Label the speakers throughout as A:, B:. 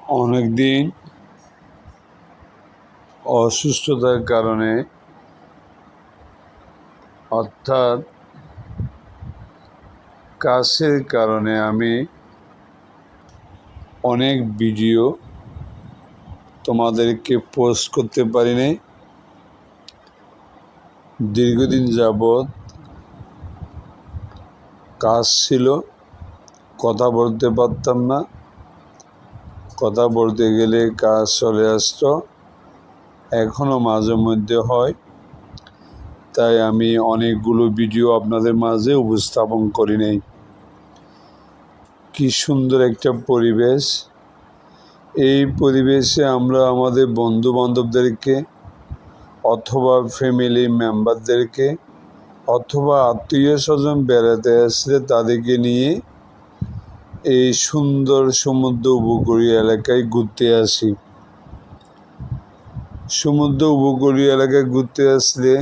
A: অনেক দিন অসুস্থতার কারণে অর্থাৎ কাজের কারণে আমি অনেক ভিডিও তোমাদেরকে পোস্ট করতে পারি নাই। দীর্ঘদিন যাবৎ কাজ ছিল, কথা বলতে পারতাম না, কথা বলতে গেলে কাজ চলে আসতো, এখনও মাঝে মধ্যে হয়। তাই আমি অনেকগুলো ভিডিও আপনাদের মাঝে উপস্থাপন করি নাই। কি সুন্দর একটা পরিবেশ! এই পরিবেশে আমরা আমাদের বন্ধু বান্ধবদেরকে অথবা ফ্যামিলি মেম্বারদেরকে অথবা আত্মীয় স্বজন বেড়াতে আসলে তাদেরকে নিয়ে এই সুন্দর সমুদ্র উপকূলীয় এলাকায় ঘুরতে আসি। সমুদ্র উপকূলীয় এলাকায় ঘুরতে আসলে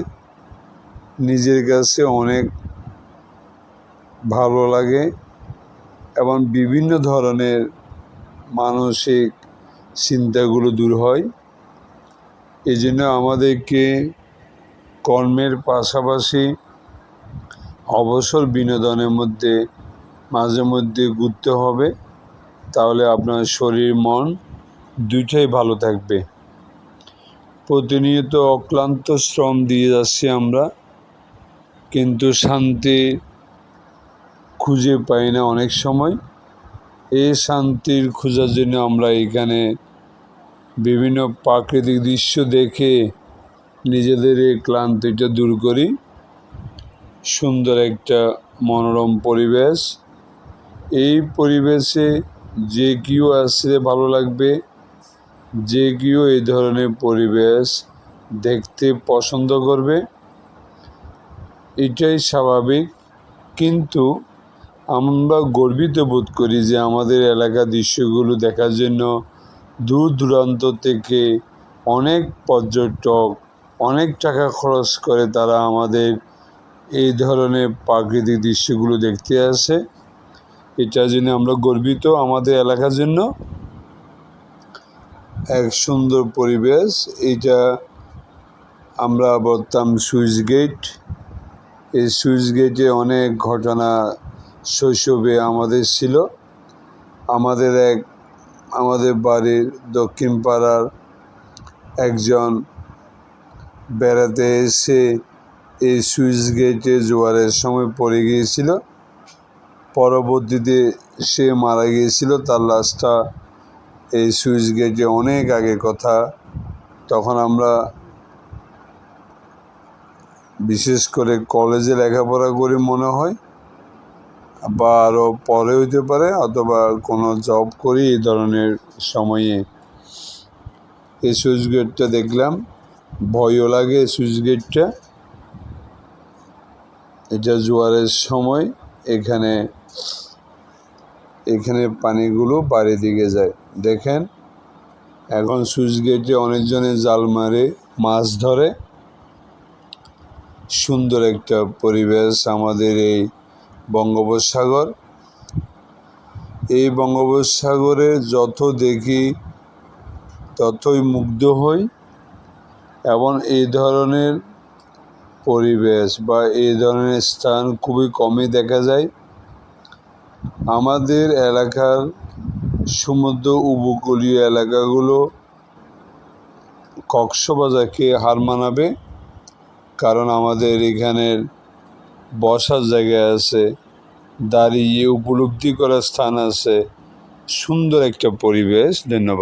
A: নিজের কাছে অনেক ভালো লাগে এবং বিভিন্ন ধরনের মানসিক চিন্তাগুলো দূর হয়। এই জন্য আমাদেরকে কর্মের পাশাপাশি অবসর বিনোদনের মধ্যে মাঝে মধ্যে ঘুরতে হবে, তাহলে আপনার শরীর মন দুইটাই ভালো থাকবে। প্রতিনিয়ত অক্লান্ত শ্রম দিয়ে যাচ্ছি আমরা, কিন্তু শান্তি খুঁজে পাই না অনেক সময়। এই শান্তির খোঁজার জন্য আমরা এখানে বিভিন্ন প্রাকৃতিক দৃশ্য দেখে নিজেদের এই ক্লান্তিটা দূর করি। সুন্দর একটা মনোরম পরিবেশ, এই পরিবেশে যে কেউ আসলে ভালো লাগবে, যে কেউ এই ধরনের পরিবেশ দেখতে পছন্দ করবে, এটাই স্বাভাবিক। কিন্তু আমরা গর্বিত বোধ করি যে আমাদের এলাকার দৃশ্যগুলো দেখার জন্য দূর দূরান্ত থেকে অনেক পর্যটক অনেক টাকা খরচ করে তারা আমাদের এই ধরনের প্রাকৃতিক দৃশ্যগুলো দেখতে আসে। এটার জন্য আমরা গর্বিত। আমাদের এলাকার জন্য এক সুন্দর পরিবেশ। এইটা আমরা বলতাম সুইচ গেট। এই সুইচ গেটে অনেক ঘটনা শৈশবে আমাদের ছিল। আমাদের বাড়ির দক্ষিণ পাড়ার একজন বেড়াতে এসে এই সুইচ গেটে জোয়ারের সময় পড়ে গিয়েছিল। পরবর্তীতে সে মারা গিয়েছিল। তার লাশটা এই সুইচ গেটে অনেক আগে কথা। তখন আমরা বিশেষ করে কলেজে লেখাপড়া করি মনে হয়, বা আরও পরে হইতে পারে, অথবা কোনো জব করি। এই ধরনের সময়ে এই সুইচ গেটটা দেখলাম, ভয়ও লাগে। এই সুইচ গেটটা, এটা জোয়ারের সময় এখানে পানিগুলো বাড়ি দিকে যায়। দেখেন, এখন সুইচ গেটে অনেকজনে জাল মারে মাছ ধরে। সুন্দর একটা পরিবেশ আমাদের এই বঙ্গোপসাগর। এই বঙ্গোপসাগরে যত দেখি ততই মুগ্ধ হই, এবং এই ধরনের পরিবেশ বা এই ধরনের স্থান খুবই কমই দেখা যায়। আমাদের এলাকার সমুদ্র উপকূলীয় এলাকাগুলো কক্সবাজারকে হার মানাবে, কারণ আমাদের এখানের বসার জায়গা আছে, দাঁড়িয়ে উপলব্ধি করার স্থান আছে, সুন্দর একটা পরিবেশ। ধন্যবাদ।